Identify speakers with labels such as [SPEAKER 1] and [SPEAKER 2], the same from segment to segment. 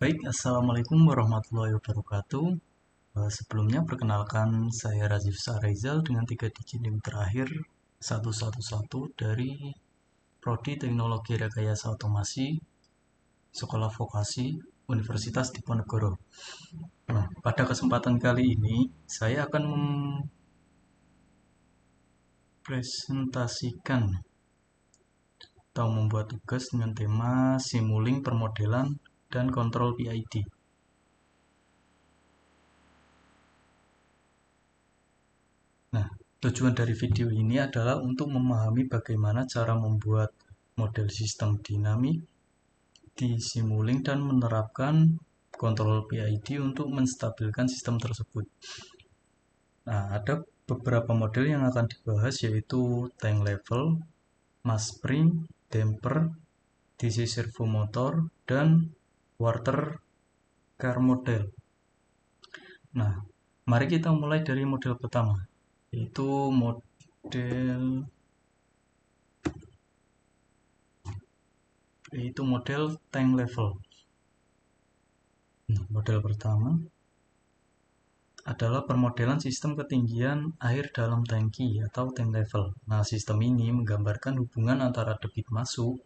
[SPEAKER 1] Baik, Assalamualaikum warahmatullahi wabarakatuh. Sebelumnya perkenalkan saya Razif Sarizal dengan 3 digit NIM terakhir 111 dari Prodi Teknologi Rekayasa Otomasi Sekolah Vokasi Universitas Diponegoro. Nah, pada kesempatan kali ini saya akan mempresentasikan atau membuat tugas dengan tema Simuling Permodelan dan Kontrol PID. Nah, tujuan dari video ini adalah untuk memahami bagaimana cara membuat model sistem dinamik di Simulink dan menerapkan kontrol PID untuk menstabilkan sistem tersebut. Nah, ada beberapa model yang akan dibahas yaitu tank level, mass spring, damper, DC servo motor, dan water car model. Nah, mari kita mulai dari model pertama, yaitu model tank level. Nah, model pertama adalah permodelan sistem ketinggian air dalam tangki atau tank level. Nah, sistem ini menggambarkan hubungan antara debit masuk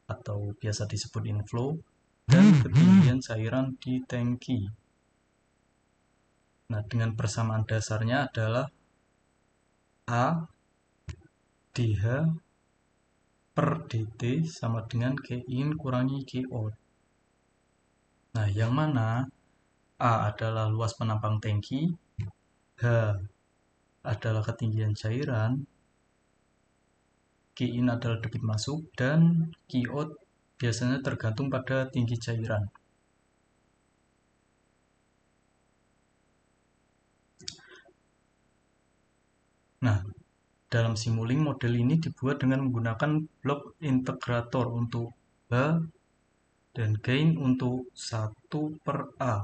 [SPEAKER 1] atau biasa disebut inflow dan ketinggian cairan di tangki. Nah, dengan persamaan dasarnya adalah A dH per dt sama dengan K in kurangi K out. Nah, yang mana A adalah luas penampang tangki, H adalah ketinggian cairan, Q in adalah debit masuk, dan Q out biasanya tergantung pada tinggi cairan. Nah, dalam Simulink model ini dibuat dengan menggunakan blok integrator untuk H dan gain untuk 1 per A,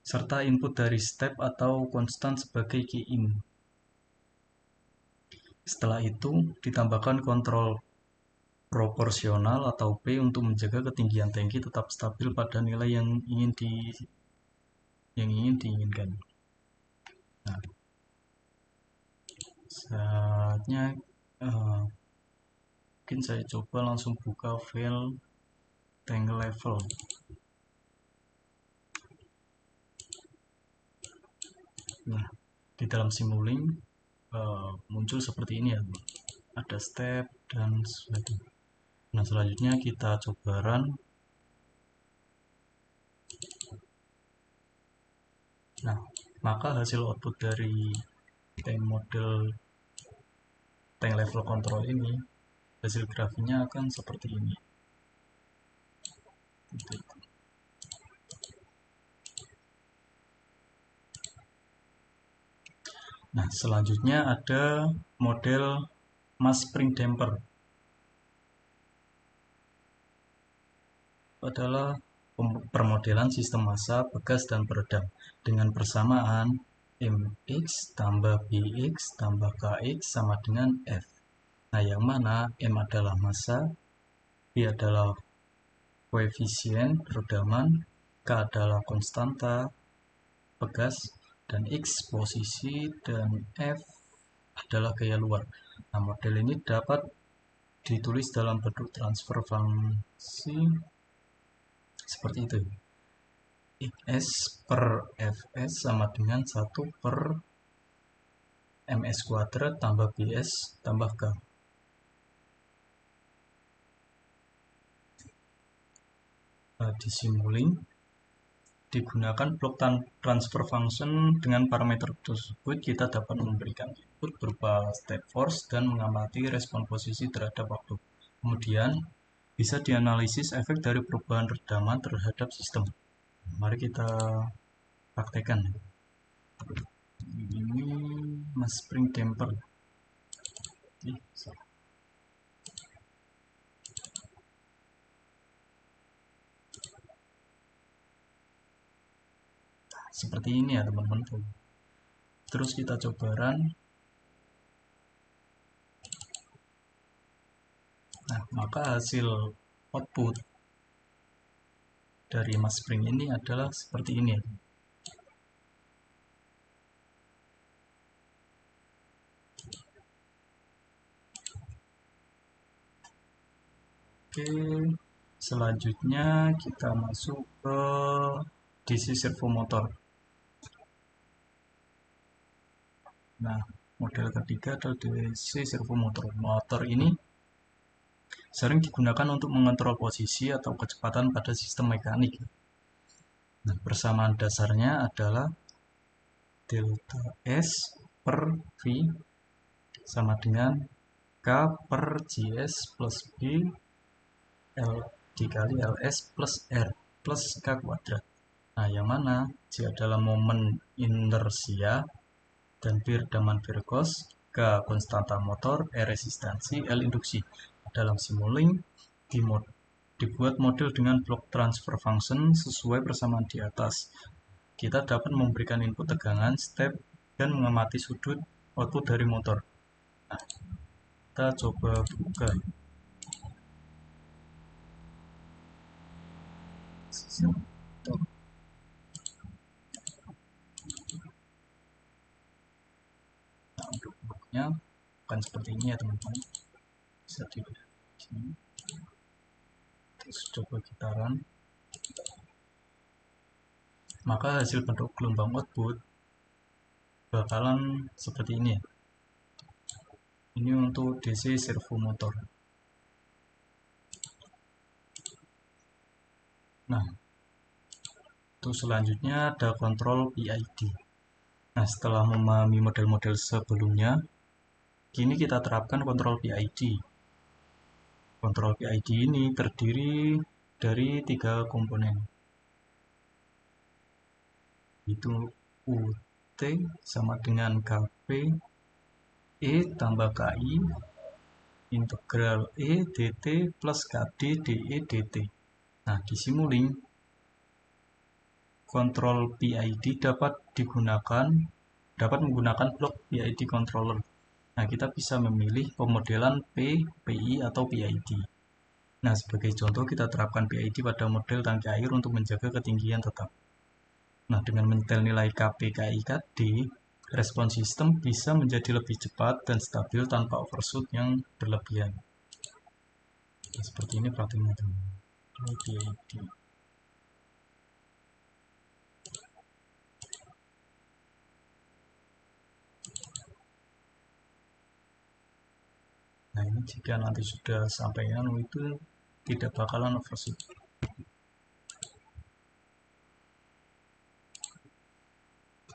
[SPEAKER 1] serta input dari step atau konstan sebagai Q in. Setelah itu, ditambahkan kontrol proporsional atau P untuk menjaga ketinggian tangki tetap stabil pada nilai yang diinginkan. Nah, saatnya mungkin saya coba langsung buka file tank level. Nah, di dalam Simulink muncul seperti ini ya, ada step dan sebagainya. Nah, selanjutnya kita coba run. Nah, maka hasil output dari model tank level control ini, hasil grafiknya akan seperti ini. Nah, selanjutnya ada model mass spring damper. Adalah permodelan sistem massa, begas, dan peredam dengan persamaan mx tambah bx tambah kx sama dengan f. Nah, yang mana m adalah massa, b adalah koefisien peredaman, k adalah konstanta begas, dan x posisi, dan f adalah gaya luar. Nah, model ini dapat ditulis dalam bentuk transfer fungsi seperti itu. Xs per Fs sama dengan 1 per Ms kuadrat tambah Bs tambah K. Di Simulink digunakan blok transfer function dengan parameter tersebut kita dapat memberikan input berupa step force dan mengamati respon posisi terhadap waktu. Kemudian bisa dianalisis efek dari perubahan redaman terhadap sistem. Mari kita praktekkan. Ini mass spring damper. Seperti ini ya teman-teman. Terus kita coba run. Nah, maka hasil output dari mass spring ini adalah seperti ini. Oke, selanjutnya kita masuk ke DC servo motor. Nah, model ketiga adalah DC servo motor. Motor ini sering digunakan untuk mengontrol posisi atau kecepatan pada sistem mekanik. Nah, persamaan dasarnya adalah delta S per V sama dengan K per GS plus B L dikali LS plus R plus K kuadrat. Nah, yang mana G adalah momen inersia dan V redaman Virgos, K konstanta motor, E resistansi, L induksi. Dalam Simulink dibuat model dengan blok transfer function sesuai persamaan di atas. Kita dapat memberikan input tegangan, step, dan mengamati sudut output dari motor. Nah, kita coba buka. Nah, untuk bloknya bukan seperti ini ya teman-teman. Bisa dilihat di sini. Terus coba kita run. Maka hasil bentuk gelombang output bakalan seperti ini ya. Ini untuk DC servo motor. Nah, untuk selanjutnya ada kontrol PID. Nah, setelah memahami model-model sebelumnya, kini kita terapkan kontrol PID. Kontrol PID ini terdiri dari 3 komponen, yaitu UT sama dengan KP E tambah KI integral E dt plus KD DE dt. Nah, di Simulink kontrol PID dapat menggunakan blok PID controller. Nah, kita bisa memilih pemodelan P, PI atau PID. Nah, sebagai contoh kita terapkan PID pada model tangki air untuk menjaga ketinggian tetap. Nah, dengan menyetel nilai KP, KI, KD, respon sistem bisa menjadi lebih cepat dan stabil tanpa overshoot yang berlebihan. Nah, seperti ini praktiknya teman-teman. PID. Nah, ini jika nanti sudah sampai itu tidak bakalan overshoot.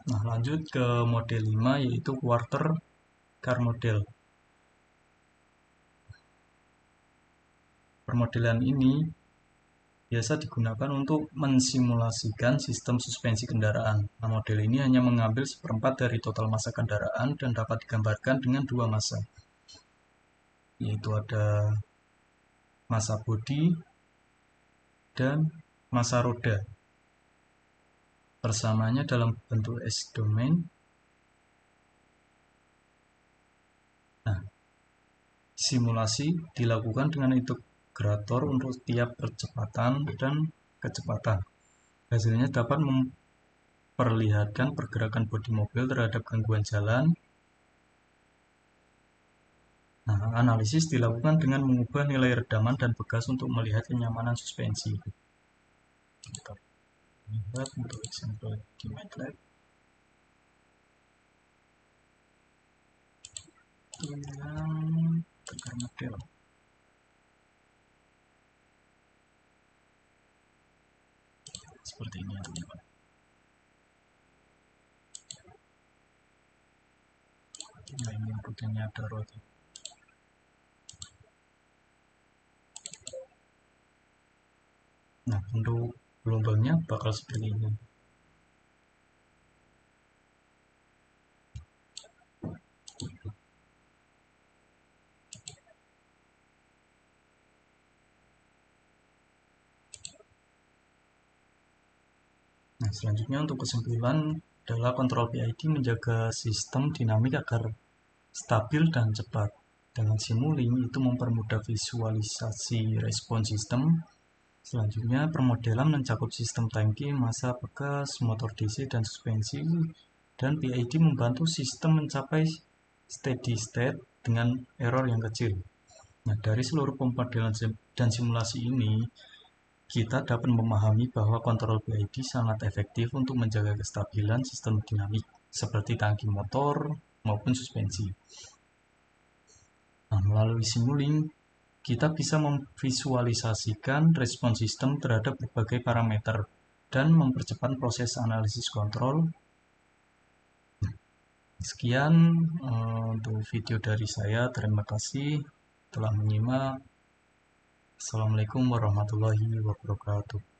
[SPEAKER 1] Nah, lanjut ke model 5 yaitu quarter car model. Permodelan ini biasa digunakan untuk mensimulasikan sistem suspensi kendaraan. Nah, model ini hanya mengambil seperempat dari total massa kendaraan dan dapat digambarkan dengan 2 massa, yaitu ada massa bodi dan massa roda. Persamaannya dalam bentuk S-domain. Nah, simulasi dilakukan dengan integrator untuk tiap percepatan dan kecepatan. Hasilnya dapat memperlihatkan pergerakan bodi mobil terhadap gangguan jalan. Nah, analisis dilakukan dengan mengubah nilai redaman dan begas untuk melihat kenyamanan suspensi. Kita lihat untuk example di MATLAB. Yang tegar model. Seperti ini teman-teman. Nah, ini inputnya ada roti. Nah, untuk gelombangnya bakal seperti ini. Nah, selanjutnya untuk kesimpulan adalah kontrol PID menjaga sistem dinamik agar stabil dan cepat. Dengan Simulink itu mempermudah visualisasi respon sistem Selanjutnya, permodelan mencakup sistem tangki, massa bekas, motor DC, dan suspensi, dan PID membantu sistem mencapai steady state dengan error yang kecil. Nah, dari seluruh pemodelan dan simulasi ini, kita dapat memahami bahwa kontrol PID sangat efektif untuk menjaga kestabilan sistem dinamik, seperti tangki motor maupun suspensi. Nah, melalui simulink, kita bisa memvisualisasikan respon sistem terhadap berbagai parameter dan mempercepat proses analisis kontrol. Sekian untuk video dari saya. Terima kasih telah menyimak. Assalamualaikum warahmatullahi wabarakatuh.